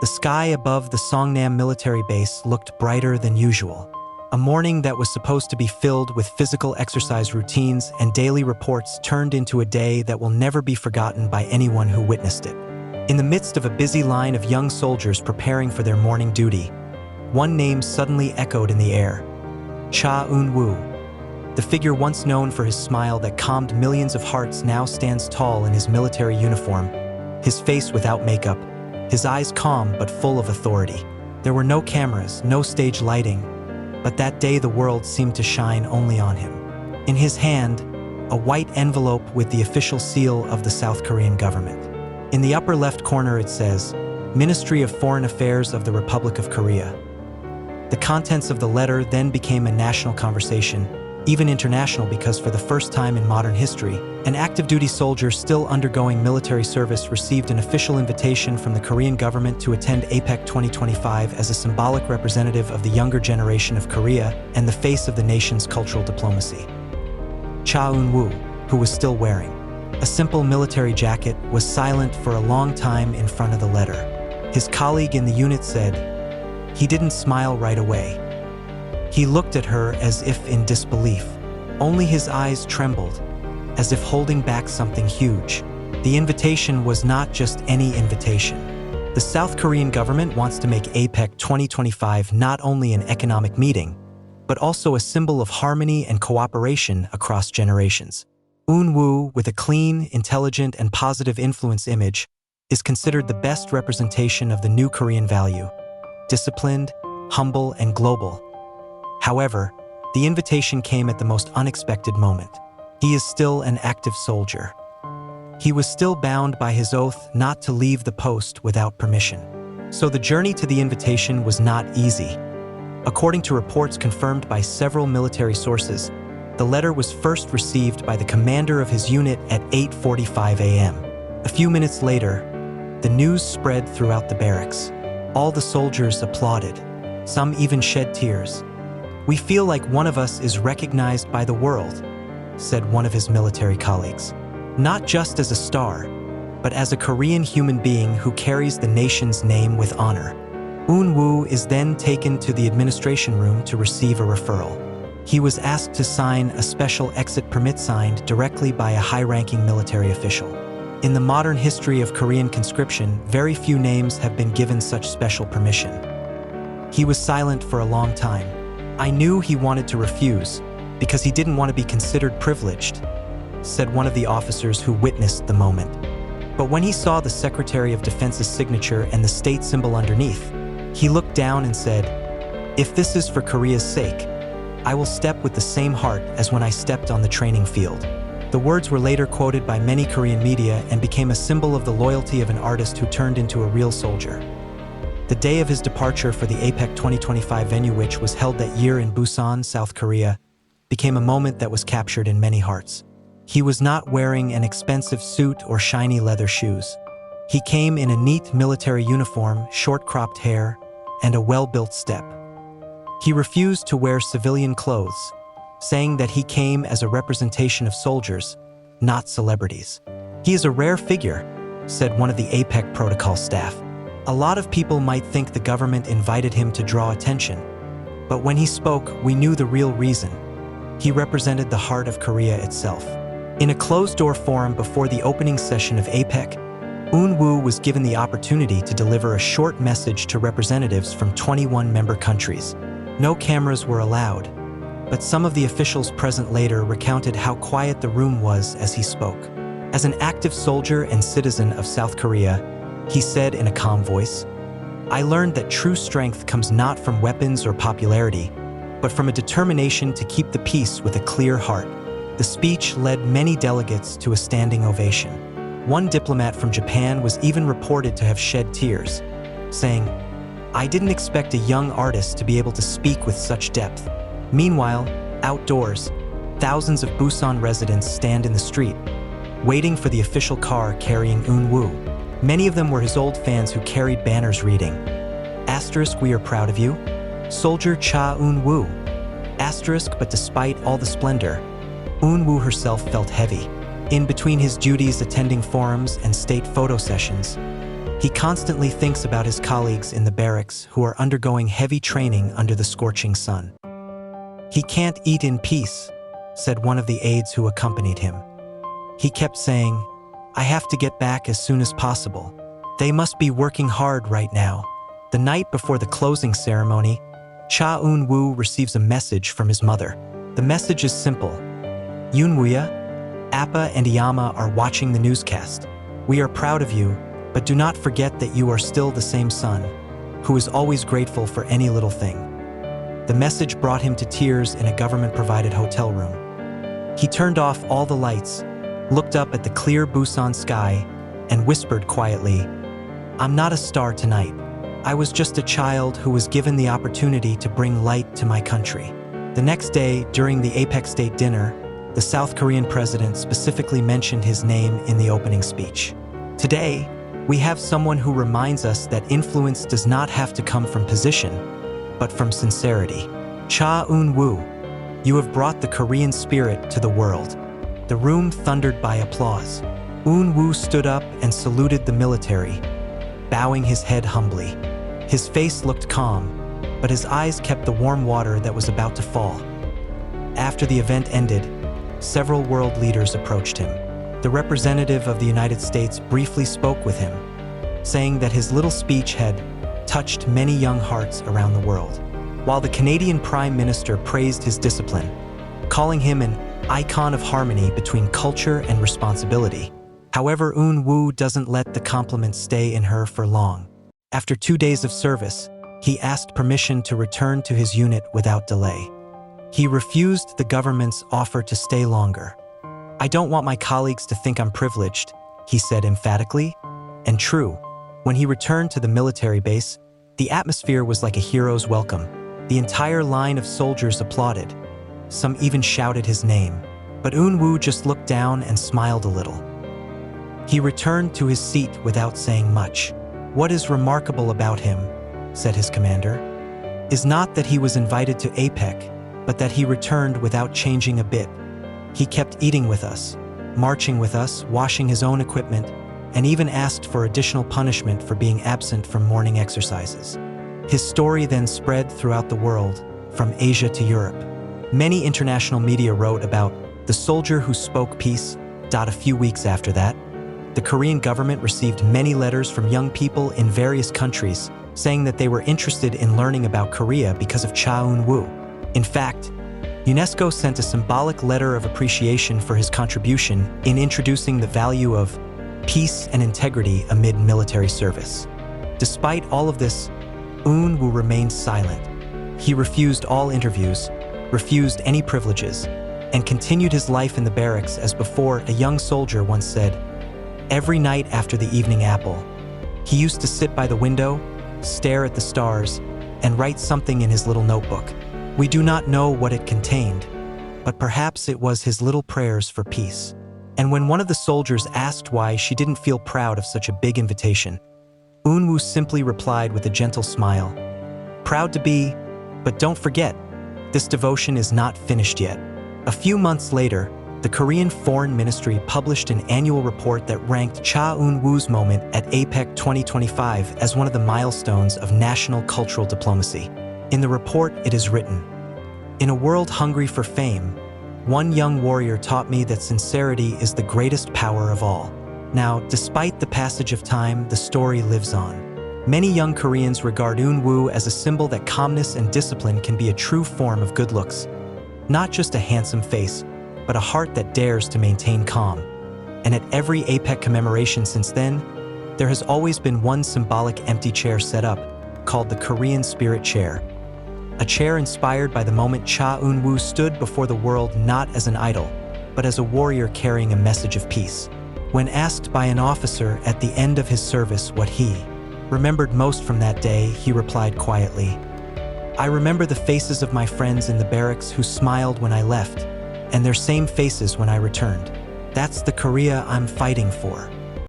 The sky above the Songnam military base looked brighter than usual. A morning that was supposed to be filled with physical exercise routines and daily reports turned into a day that will never be forgotten by anyone who witnessed it. In the midst of a busy line of young soldiers preparing for their morning duty, one name suddenly echoed in the air: Cha Eun-woo. The figure once known for his smile that calmed millions of hearts now stands tall in his military uniform, his face without makeup, his eyes calm but full of authority. There were no cameras, no stage lighting, but that day the world seemed to shine only on him. In his hand, a white envelope with the official seal of the South Korean government. In the upper left corner it says, Ministry of Foreign Affairs of the Republic of Korea. The contents of the letter then became a national conversation, even international, because for the first time in modern history, an active duty soldier still undergoing military service received an official invitation from the Korean government to attend APEC 2025 as a symbolic representative of the younger generation of Korea and the face of the nation's cultural diplomacy. Cha Eun-woo, who was still wearing a simple military jacket, was silent for a long time in front of the letter. His colleague in the unit said, "He didn't smile right away. He looked at her as if in disbelief. Only his eyes trembled, as if holding back something huge. The invitation was not just any invitation. The South Korean government wants to make APEC 2025 not only an economic meeting, but also a symbol of harmony and cooperation across generations." Eun-woo, with a clean, intelligent, and positive influence image, is considered the best representation of the new Korean value: disciplined, humble, and global. However, the invitation came at the most unexpected moment. He is still an active soldier. He was still bound by his oath not to leave the post without permission. So the journey to the invitation was not easy. According to reports confirmed by several military sources, the letter was first received by the commander of his unit at 8:45 a.m. A few minutes later, the news spread throughout the barracks. All the soldiers applauded. Some even shed tears. "We feel like one of us is recognized by the world," said one of his military colleagues. "Not just as a star, but as a Korean human being who carries the nation's name with honor." Eun-woo is then taken to the administration room to receive a referral. He was asked to sign a special exit permit signed directly by a high-ranking military official. In the modern history of Korean conscription, very few names have been given such special permission. He was silent for a long time. "I knew he wanted to refuse, because he didn't want to be considered privileged," said one of the officers who witnessed the moment. But when he saw the Secretary of Defense's signature and the state symbol underneath, he looked down and said, "If this is for Korea's sake, I will step with the same heart as when I stepped on the training field." The words were later quoted by many Korean media and became a symbol of the loyalty of an artist who turned into a real soldier. The day of his departure for the APEC 2025 venue, which was held that year in Busan, South Korea, became a moment that was captured in many hearts. He was not wearing an expensive suit or shiny leather shoes. He came in a neat military uniform, short cropped hair, and a well-built step. He refused to wear civilian clothes, saying that he came as a representation of soldiers, not celebrities. "He is a rare figure," said one of the APEC protocol staff. "A lot of people might think the government invited him to draw attention, but when he spoke, we knew the real reason. He represented the heart of Korea itself." In a closed-door forum before the opening session of APEC, Eun-woo was given the opportunity to deliver a short message to representatives from 21 member countries. No cameras were allowed, but some of the officials present later recounted how quiet the room was as he spoke. As an active soldier and citizen of South Korea, he said in a calm voice, "I learned that true strength comes not from weapons or popularity, but from a determination to keep the peace with a clear heart." The speech led many delegates to a standing ovation. One diplomat from Japan was even reported to have shed tears, saying, "I didn't expect a young artist to be able to speak with such depth." Meanwhile, outdoors, thousands of Busan residents stand in the street, waiting for the official car carrying Eun-woo. Many of them were his old fans who carried banners reading, "We are proud of you, Soldier Cha Eun-woo." But despite all the splendor, Eun-woo herself felt heavy. In between his duties attending forums and state photo sessions, He constantly thinks about his colleagues in the barracks who are undergoing heavy training under the scorching sun. "He can't eat in peace," said one of the aides who accompanied him. He kept saying, "I have to get back as soon as possible. They must be working hard right now." The night before the closing ceremony, Cha Eun-woo receives a message from his mother. The message is simple. "Eun-woo, Appa and Iyama are watching the newscast. We are proud of you, but do not forget that you are still the same son, who is always grateful for any little thing." The message brought him to tears in a government-provided hotel room. He turned off all the lights, looked up at the clear Busan sky, and whispered quietly, "I'm not a star tonight. I was just a child who was given the opportunity to bring light to my country." The next day, during the APEC state dinner, the South Korean president specifically mentioned his name in the opening speech. Today, we have someone who reminds us that influence does not have to come from position, but from sincerity. Cha Eun-woo, you have brought the Korean spirit to the world. The room thundered by applause. Eun-woo stood up and saluted the military, bowing his head humbly. His face looked calm, but his eyes kept the warm water that was about to fall. After the event ended, several world leaders approached him. The representative of the United States briefly spoke with him, saying that his little speech had touched many young hearts around the world, while the Canadian Prime Minister praised his discipline, calling him an icon of harmony between culture and responsibility. However, Eun-woo doesn't let the compliments stay in her for long. After 2 days of service, he asked permission to return to his unit without delay. He refused the government's offer to stay longer. "I don't want my colleagues to think I'm privileged," he said emphatically. And true, when he returned to the military base, the atmosphere was like a hero's welcome. The entire line of soldiers applauded. Some even shouted his name. But Eun-woo just looked down and smiled a little. He returned to his seat without saying much. "What is remarkable about him," said his commander, "is not that he was invited to APEC, but that he returned without changing a bit. He kept eating with us, marching with us, washing his own equipment, and even asked for additional punishment for being absent from morning exercises." His story then spread throughout the world, from Asia to Europe. Many international media wrote about the soldier who spoke peace. A few weeks after that, the Korean government received many letters from young people in various countries saying that they were interested in learning about Korea because of Cha Eun-woo. In fact, UNESCO sent a symbolic letter of appreciation for his contribution in introducing the value of peace and integrity amid military service. Despite all of this, Eun-woo remained silent. He refused all interviews, refused any privileges, and continued his life in the barracks as before. A young soldier once said, "Every night after the evening apple, he used to sit by the window, stare at the stars, and write something in his little notebook. We do not know what it contained, but perhaps it was his little prayers for peace." And when one of the soldiers asked why she didn't feel proud of such a big invitation, Eun-woo simply replied with a gentle smile, "Proud to be, but don't forget, this devotion is not finished yet." A few months later, the Korean Foreign Ministry published an annual report that ranked Cha Eun-woo's moment at APEC 2025 as one of the milestones of national cultural diplomacy. In the report, it is written, "In a world hungry for fame, one young warrior taught me that sincerity is the greatest power of all." Now, despite the passage of time, the story lives on. Many young Koreans regard Eun-woo as a symbol that calmness and discipline can be a true form of good looks. Not just a handsome face, but a heart that dares to maintain calm. And at every APEC commemoration since then, there has always been one symbolic empty chair set up, called the Korean Spirit Chair. A chair inspired by the moment Cha Eun-woo stood before the world not as an idol, but as a warrior carrying a message of peace. When asked by an officer at the end of his service what he remembered most from that day, he replied quietly, "I remember the faces of my friends in the barracks who smiled when I left, and their same faces when I returned. That's the Korea I'm fighting for."